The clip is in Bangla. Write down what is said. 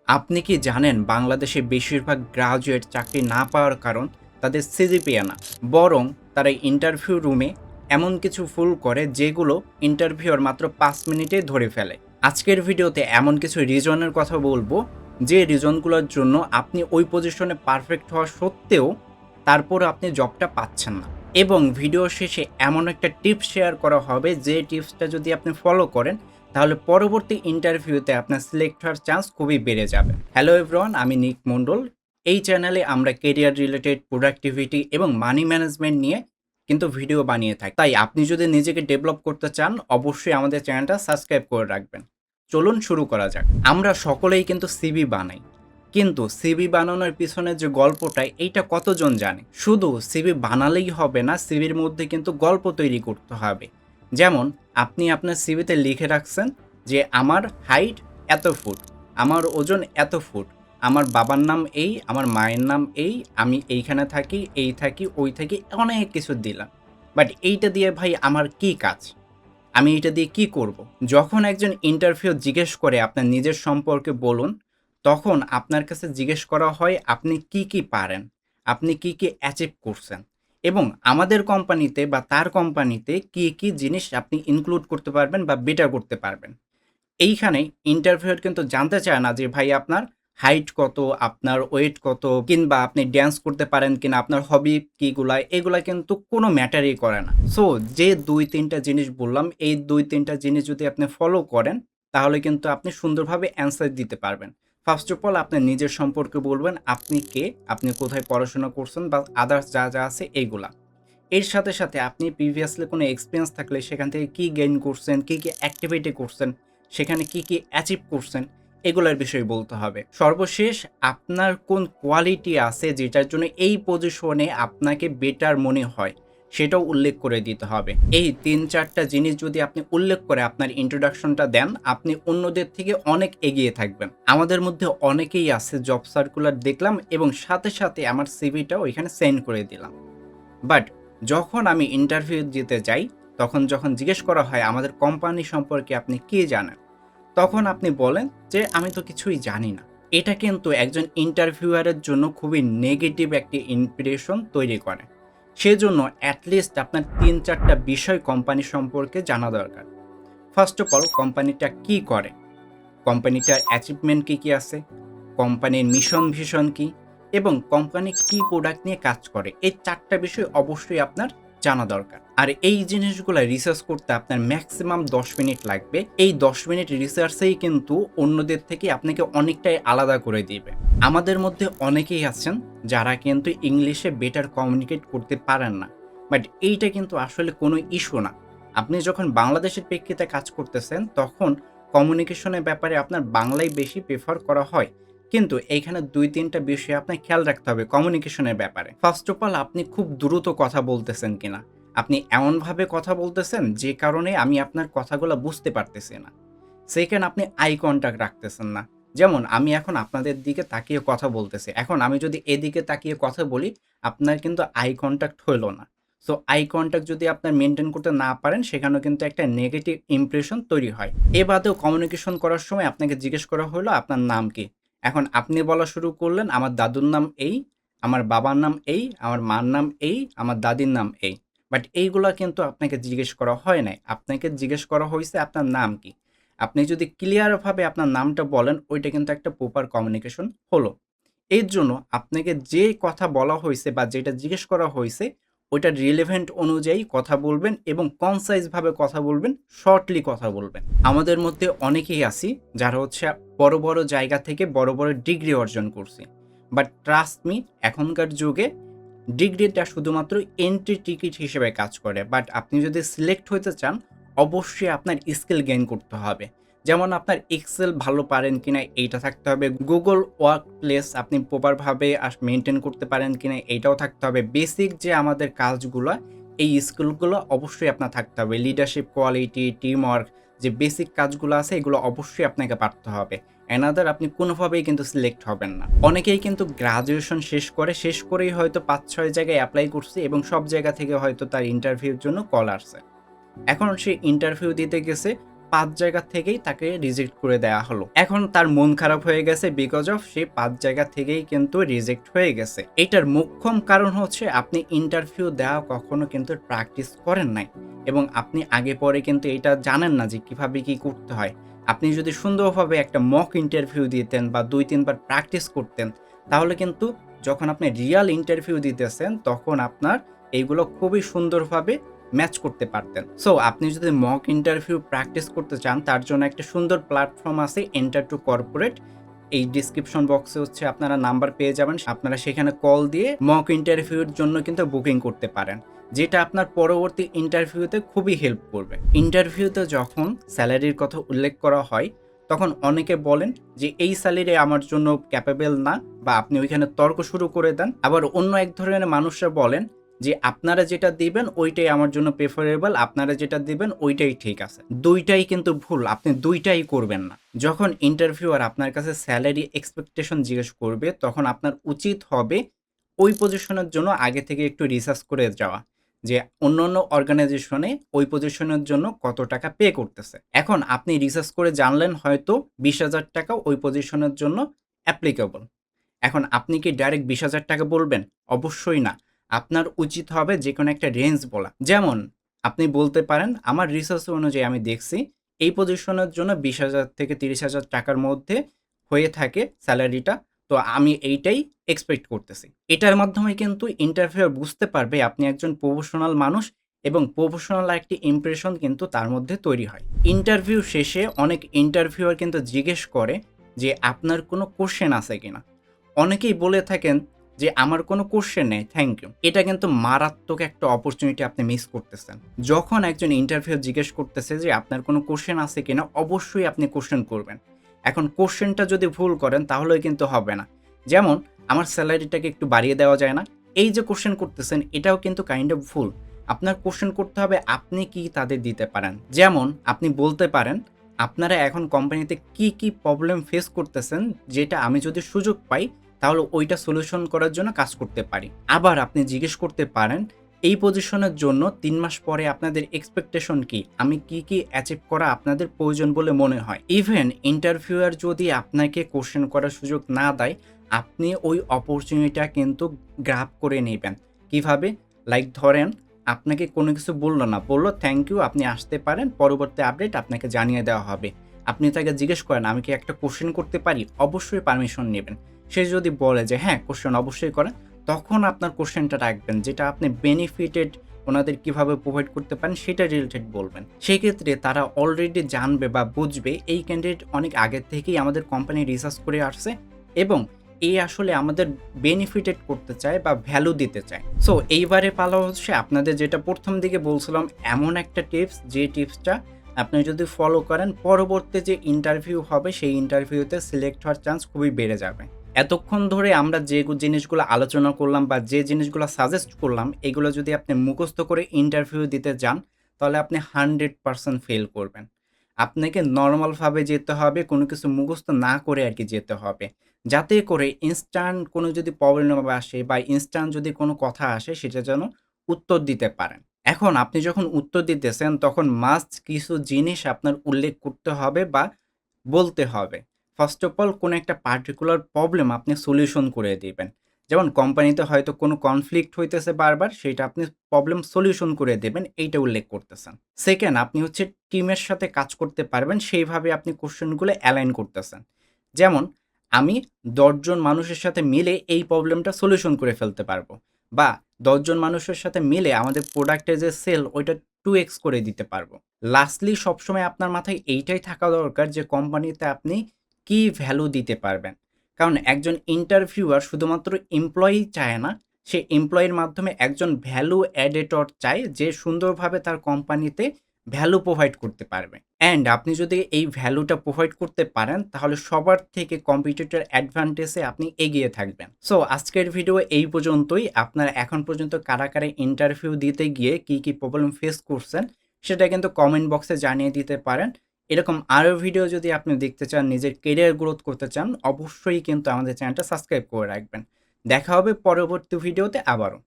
আপনি কি জানেন বাংলাদেশে বেশিরভাগ গ্রাজুয়েট চাকরি না পাওয়ার কারণ তাদের সিজিপিএ না, বরং তারা ইন্টারভিউ রুমে এমন কিছু ভুল করে যেগুলো ইন্টারভিউর মাত্র 5 মিনিটে ধরে ফেলে। আজকের ভিডিওতে এমন কিছু রিজনের কথা বলবো যে রিজনগুলোর জন্য আপনি ওই পজিশনে পারফেক্ট হওয়া সত্ত্বেও তারপর আপনি জবটা পাচ্ছেন না। এবং ভিডিও শেষে এমন একটা টিপস শেয়ার করা হবে যে টিপসটা যদি আপনি ফলো করেন তাহলে পরবর্তী ইন্টারভিউতে আপনার সিলেক্ট হওয়ার চান্স খুবই বেড়ে যাবে। হ্যালো এভরিওয়ান, আমি নিক মণ্ডল। এই চ্যানেলে আমরা কেরিয়ার রিলেটেড, প্রোডাক্টিভিটি এবং মানি ম্যানেজমেন্ট নিয়ে কিন্তু ভিডিও বানিয়ে থাকি। তাই আপনি যদি নিজেকে ডেভেলপ করতে চান অবশ্যই আমাদের চ্যানেলটা সাবস্ক্রাইব করে রাখবেন। চলুন শুরু করা যাক। আমরা সকলেই কিন্তু সিভি বানাই, কিন্তু সিভি বানানোর পিছনে যে গল্পটা এইটা কতজন জানে? শুধু সিভি বানালেই হবে না, সিভির মধ্যে কিন্তু গল্প তৈরি করতে হবে। যেমন আপনি আপনার সিভিতে লিখে রাখছেন যে আমার হাইট এত ফুট, আমার ওজন এত ফুট, আমার বাবার নাম এই, আমার মায়ের নাম এই, আমি এইখানে থাকি, এই থাকি, ওই থাকি, অনেক কিছু দিলাম। বাট এইটা দিয়ে ভাই আমার কি কাজ? আমি এটা দিয়ে কি করব? যখন একজন ইন্টারভিউ জিজ্ঞেস করে আপনার নিজের সম্পর্কে বলুন, তখন আপনার কাছে জিজ্ঞেস করা হয় আপনি কি কি পারেন, আপনি কি কি অ্যাচিভ করছেন, এবং আমাদের কোম্পানিতে বা তার কোম্পানিতে কি কি জিনিস আপনি ইনক্লুড করতে পারবেন বা বেটার করতে পারবেন। এইখানে ইন্টারভিউয়ার কিন্তু জানতে চায় না যে ভাই আপনার হাইট কত, আপনার ওয়েট কত, কিংবা আপনি ড্যান্স করতে পারেন কিনা, আপনার হবি কিগুলা, এগুলা কিন্তু কোনো ম্যাটারই করে না। সো যে ২-৩টা জিনিস বললাম, এই ২-৩টা জিনিস যদি আপনি ফলো করেন তাহলে কিন্তু আপনি সুন্দরভাবে অ্যান্সার দিতে পারবেন। ফার্স্ট অফ অল আপনার নিজের সম্পর্কে বলবেন, আপনি কে, আপনি কোথায় পড়াশোনা করছেন বা আদার্স যা যা আছে এইগুলা। এর সাথে সাথে আপনি প্রিভিয়াসলি কোনো এক্সপিরিয়েন্স থাকলে সেখান থেকে কি গেইন করছেন, কি কি অ্যাক্টিভিটি করছেন, সেখানে কি কি অ্যাচিভ করছেন, এগুলোর বিষয়ে বলতে হবে। সর্বশেষ আপনার কোন কোয়ালিটি আছে যেটার জন্য এই পজিশনে আপনাকে বেটার মনে হয় সেটাও উল্লেখ করে দিতে হবে। এই ৩-৪টা জিনিস যদি আপনি উল্লেখ করে আপনার ইন্ট্রোডাকশনটা দেন, আপনি অন্যদের থেকে অনেক এগিয়ে থাকবেন। আমাদের মধ্যে অনেকেই আছে জব সার্কুলার দেখলাম এবং সাথে সাথে আমার সিভিটাও এখানে সেন্ড করে দিলাম, বাট যখন আমি ইন্টারভিউ দিতে যাই তখন যখন জিজ্ঞেস করা হয় আমাদের কোম্পানি সম্পর্কে আপনি কি জানেন, তখন আপনি বলেন যে আমি তো কিছুই জানি না। এটা কিন্তু একজন ইন্টারভিউয়ারের জন্য খুবই নেগেটিভ একটি ইমপ্রেশন তৈরি করে। সেজন্য অ্যাটলিস্ট আপনার ৩-৪টা বিষয় কোম্পানি সম্পর্কে জানা দরকার। ফার্স্ট অফ অল কোম্পানিটা কি করে, কোম্পানিটার অ্যাচিভমেন্ট কী কী আছে, কোম্পানির মিশন ভিশন কী, এবং কোম্পানি কী প্রোডাক্ট নিয়ে কাজ করে, এই 4টা বিষয় অবশ্যই আপনার জানা দরকার। আর এই জিনিসগুলো রিসার্চ করতে আপনার ম্যাক্সিমাম 10 মিনিট লাগবে। এই 10 মিনিট রিসার্চেই কিন্তু অন্যদের থেকে আপনাকে অনেকটাই আলাদা করে দিবে। আমাদের মধ্যে অনেকেই আছেন যারা কিন্তু ইংলিশে বেটার কমিউনিকেট করতে পারেন না, বাট এইটা কিন্তু আসলে কোনো ইস্যু না। আপনি যখন বাংলাদেশের প্রেক্ষিতে কাজ করতেছেন তখন কমিউনিকেশনের ব্যাপারে আপনার বাংলাই বেশি প্রেফার করা হয়, কিন্তু এইখানে ২-৩টা বিষয় আপনার খেয়াল রাখতে হবে কমিউনিকেশনের ব্যাপারে। ফার্স্ট অফ অল আপনি খুব দ্রুত কথা বলতেছেন কিনা, আপনি এমনভাবে কথা বলতেছেন যে কারণে আমি আপনার কথাগুলো বুঝতে পারতেছি না। সেকেন্ড, আপনি আই কন্ট্যাক্ট রাখতেছেন না। যেমন আমি এখন আপনাদের দিকে তাকিয়ে কথা বলতেছি, এখন আমি যদি এদিকে তাকিয়ে কথা বলি আপনার কিন্তু আই কন্ট্যাক্ট হইল না। সো আই কন্ট্যাক্ট যদি আপনার মেনটেন করতে না পারেন সেখানেও কিন্তু একটা নেগেটিভ ইমপ্রেশন তৈরি হয়। এ বাদেও কমিউনিকেশন করার সময় আপনাকে জিজ্ঞেস করা হলো আপনার নাম কি, এখন আপনি বলা শুরু করলেন আমার দাদুর নাম এই, আমার বাবার নাম এই, আমার মার নাম এই, আমার দাদির নাম এই। বাট এইগুলা কিন্তু আপনাকে জিজ্ঞেস করা হয় নাই, আপনাকে জিজ্ঞেস করা হয়েছে আপনার নাম কি। আপনি যদি ক্লিয়ারভাবে আপনার নামটা বলেন ওইটা কিন্তু একটা প্রপার কমিউনিকেশন হলো। এর জন্য আপনাকে যে কথা বলা হয়েছে বা যেটা জিজ্ঞেস করা হয়েছে ওইটা রিলেভেন্ট অনুযায়ী কথা বলবেন এবং কনসাইজভাবে কথা বলবেন, শর্টলি কথা বলবেন। আমাদের মধ্যে অনেকেই আছি যারা হচ্ছে বড় বড় জায়গা থেকে বড় বড় ডিগ্রি অর্জন করছি, বাট ট্রাস্ট মি এখনকার যুগে ডিগ্রিটা শুধুমাত্র এন্ট্রি টিকিট হিসেবে কাজ করে। বাট আপনি যদি সিলেক্ট হতে চান অবশ্যই আপনার স্কিল গেইন করতে হবে। যেমন আপনার এক্সেল ভালো পারেন কিনা এইটা থাকতে হবে, গুগল ওয়ার্ক প্লেস আপনি প্রপারভাবে মেনটেন করতে পারেন কিনা এইটাও থাকতে হবে। বেসিক যে আমাদের কাজগুলো এই স্কিলগুলো অবশ্যই আপনার থাকতে হবে। লিডারশিপ কোয়ালিটি, টিম ওয়ার্ক, যে বেসিক কাজগুলো আছে এগুলো অবশ্যই আপনাকে পারতে হবে। অ্যানাদার আপনি কোনোভাবেই কিন্তু সিলেক্ট হবেন না। অনেকেই কিন্তু গ্রাজুয়েশন শেষ করেই হয়তো ৫-৬ জায়গায় অ্যাপ্লাই করছে এবং সব জায়গা থেকে হয়তো তার ইন্টারভিউর জন্য কল আসছে। এখন সে ইন্টারভিউ দিতে গেছে, 5 জায়গা থেকেই তাকে রিজেক্ট করে দেওয়া হলো। এখন তার মন খারাপ হয়ে গেছে বিকজ অফ সেই 5 জায়গা থেকেই কিন্তু রিজেক্ট হয়ে গেছে। এটার মোক্ষম কারণ হচ্ছে আপনি ইন্টারভিউ দেওয়া কখনো কিন্তু প্র্যাকটিস করেন নাই এবং আপনি আগে পরে কিন্তু এটা জানেন না যে কিভাবে কি করতে হয়। আপনি যদি সুন্দরভাবে একটা মক ইন্টারভিউ দিতেন বা 2-3 বার প্র্যাকটিস করতেন, তাহলে কিন্তু যখন আপনি রিয়াল ইন্টারভিউ দিতেছেন তখন আপনার এইগুলো খুবই সুন্দরভাবে ম্যাচ করতে পারতেন। সো আপনি যদি মক ইন্টারভিউ প্র্যাকটিস করতে চান তার জন্য একটা সুন্দর প্ল্যাটফর্ম আছে এন্টার টু কর্পোরেট। এই ডিসক্রিপশন বক্সে হচ্ছে আপনারা নাম্বার পেয়ে যাবেন। আপনারা সেখানে কল দিয়ে মক ইন্টারভিউর জন্য কিন্তু বুকিং করতে পারেন, যেটা আপনার পরবর্তী ইন্টারভিউতে খুবই হেল্প করবে। ইন্টারভিউতে যখন স্যালারির কথা উল্লেখ করা হয় তখন অনেকে বলেন যে এই স্যালারি আমার জন্য ক্যাপেবল না, বা আপনি ওইখানে তর্ক শুরু করে দেন। আবার অন্য এক ধরনের মানুষরা বলেন যে আপনারা যেটা দিবেন ওইটাই আমার জন্য প্রেফারেবল, আপনারা যেটা দিবেন ওইটাই ঠিক আছে। দুইটাই কিন্তু ভুল, আপনি দুইটাই করবেন না। যখন ইন্টারভিউয়ার আপনার কাছে স্যালারি এক্সপেকটেশন জিজ্ঞেস করবে তখন আপনার উচিত হবে ওই পজিশনের জন্য আগে থেকে একটু রিসার্চ করে যাওয়া, যে অন্যান্য অর্গানাইজেশনে ওই পজিশনের জন্য কত টাকা পে করতেছে। এখন আপনি রিসার্চ করে জানলেন হয়তো 20,000 টাকা ওই পজিশনের জন্য অ্যাপ্লিকেবল। এখন আপনি কি ডাইরেক্ট 20,000 টাকা বলবেন? অবশ্যই না। আপনার উচিত হবে যেকোনো একটা রেঞ্জ বলা। যেমন আপনি বলতে পারেন, আমার রিসার্চ অনুযায়ী আমি দেখছি এই পজিশনের জন্য 20,000 থেকে 30,000 টাকার মধ্যে হয়ে থাকে স্যালারিটা। তো আমি এইটাই এক্সপেক্ট করতেছি। এটার মাধ্যমে কিন্তু ইন্টারভিউয়ার বুঝতে পারবে আপনি একজন প্রফেশনাল মানুষ এবং প্রফেশনাল একটি ইমপ্রেশন কিন্তু তার মধ্যে তৈরি হয়। ইন্টারভিউ শেষে অনেক ইন্টারভিউয়ার কিন্তু জিজ্ঞেস করে যে আপনার কোনো কোশ্চেন আছে কিনা? অনেকেই বলে থাকেন যে আমার কোনো কোশ্চেন নেই, থ্যাংক ইউ। এটা কিন্তু মারাত্মক একটা অপরচুনিটি আপনি মিস করতেছেন। যখন একজন ইন্টারভিউ জিজ্ঞেস করতেছে যে আপনার কোনো কোশ্চেন আছে কিনা, অবশ্যই আপনি কোশ্চেন করবেন। এখন কোশ্চেনটা যদি ভুল করেন তাহলেও কিন্তু হবে না। যেমন আমার স্যালারিটাকে একটু বাড়িয়ে দেওয়া যায় না? এই যে কোশ্চেন করতেছেন এটাও কিন্তু কাইন্ড অফ ভুল। আপনার কোশ্চেন করতে হবে আপনি কি তাদের দিতে পারেন। যেমন আপনি বলতে পারেন আপনারা এখন কোম্পানিতে কি প্রবলেম ফেস করতেছেন, যেটা আমি যদি সুযোগ পাই তাহলে ওইটা সলিউশন করার জন্য কাজ করতে পারি। আবার আপনি জিজ্ঞেস করতে পারেন এই পজিশনের জন্য 3 মাস পরে আপনাদের এক্সপেকটেশন কি? আমি কি অ্যাচিভ করা আপনাদের প্রয়োজন বলে মনে হয়? ইভেন ইন্টারভিউয়ার যদি আপনাকে কোশ্চেন করার সুযোগ না দেয়, আপনি ওই অপরচুনিটিটা কিন্তু গ্র্যাব করে নিবেন। কিভাবে? লাইক ধরেন আপনাকে কোনো কিছু বলল না, বলল থ্যাংক ইউ আপনি আসতে পারেন, পরবর্তী আপডেট আপনাকে জানিয়ে দেওয়া হবে। আপনি তাকে জিজ্ঞেস করেন আমি কি একটা কোশ্চেন করতে পারি? অবশ্যই পারমিশন নেবেন। সে যদি বলে যে হ্যাঁ কোশ্চেন অবশ্যই করেন, তখন আপনার কোশ্চেনটা রাখবেন যেটা আপনি বেনিফিটেড ওনাদের কিভাবে প্রোভাইড করতে পারেন সেটা রিলেটেড বলবেন। সেক্ষেত্রে তারা অলরেডি জানবে বা বুঝবে এই ক্যান্ডিডেট অনেক আগে থেকেই আমাদের কোম্পানি রিসার্চ করে আসছে এবং এই আসলে আমাদের বেনিফিটেড করতে চায় বা ভ্যালু দিতে চায়। সো এইবারে পালা হচ্ছে আপনাদের যেটা প্রথম দিকে বলছিলাম এমন একটা টিপস, যে টিপসটা আপনি যদি ফলো করেন পরবর্তী যে ইন্টারভিউ হবে সেই ইন্টারভিউতে সিলেক্ট হওয়ার চান্স খুবই বেড়ে যাবে। এতক্ষণ ধরে আমরা যে জিনিসগুলো আলোচনা করলাম বা যে জিনিসগুলো সাজেস্ট করলাম এগুলো যদি আপনি মুখস্থ করে ইন্টারভিউ দিতে যান তাহলে আপনি 100% ফেল করবেন। আপনাকে নরমালভাবে যেতে হবে, কোনো কিছু মুখস্থ না করে আরকি যেতে হবে। যাতে করে ইনস্ট্যান্ট কোনো যদি প্রবলেম আসে বা ইনস্ট্যান্ট যদি কোনো কথা আসে সেটা যেন উত্তর দিতে পারেন। এখন আপনি যখন উত্তর দিতেছেন তখন মাস্ট কিছু জিনিস আপনার উল্লেখ করতে হবে বা বলতে হবে। ফার্স্ট অফ অল কোনো একটা পার্টিকুলার প্রবলেম আপনি সলিউশন করে দিবেন। যেমন কোম্পানিতে হয়তো কোনো কনফ্লিক্ট হইতেছে বারবার, সেটা আপনি প্রবলেম সলিউশন করে দেবেন এইটা উল্লেখ করতেছেন। সেকেন্ড আপনি হচ্ছে টিমের সাথে কাজ করতে পারবেন সেইভাবে আপনি কোশ্চেনগুলো অ্যালাইন করতেছেন। যেমন আমি ১০ জন মানুষের সাথে মিলে এই প্রবলেমটা সলিউশন করে ফেলতে পারবো, বা ১০ জন মানুষের সাথে মিলে আমাদের প্রোডাক্টের যে সেল ওইটা 2x করে দিতে পারবো। লাস্টলি সবসময় আপনার মাথায় এইটাই থাকা দরকার যে কোম্পানিতে আপনি কি ভ্যালু দিতে পারবেন। কারণ একজন ইন্টারভিউয়ার শুধুমাত্র এমপ্লয়ি চায় না, সে এমপ্লয়ির মাধ্যমে একজন ভ্যালু অ্যাডেটর চায় যে সুন্দরভাবে তার কোম্পানিতে ভ্যালু প্রোভাইড করতে পারবে। অ্যান্ড আপনি যদি এই ভ্যালুটা প্রোভাইড করতে পারেন তাহলে সবার থেকে কম্পিটিটর অ্যাডভান্টেজে আপনি এগিয়ে থাকবেন। সো আজকের ভিডিও এই পর্যন্তই। আপনারা এখন পর্যন্ত কারা ইন্টারভিউ দিতে গিয়ে কি প্রবলেম ফেস করছেন সেটা কিন্তু কমেন্ট বক্সে জানিয়ে দিতে পারেন। এরকম আরও ভিডিও যদি আপনি দেখতে চান, নিজের কেরিয়ার গ্রোথ করতে চান, অবশ্যই কিন্তু আমাদের চ্যানেলটা সাবস্ক্রাইব করে রাখবেন। দেখা হবে পরবর্তী ভিডিওতে আবারও।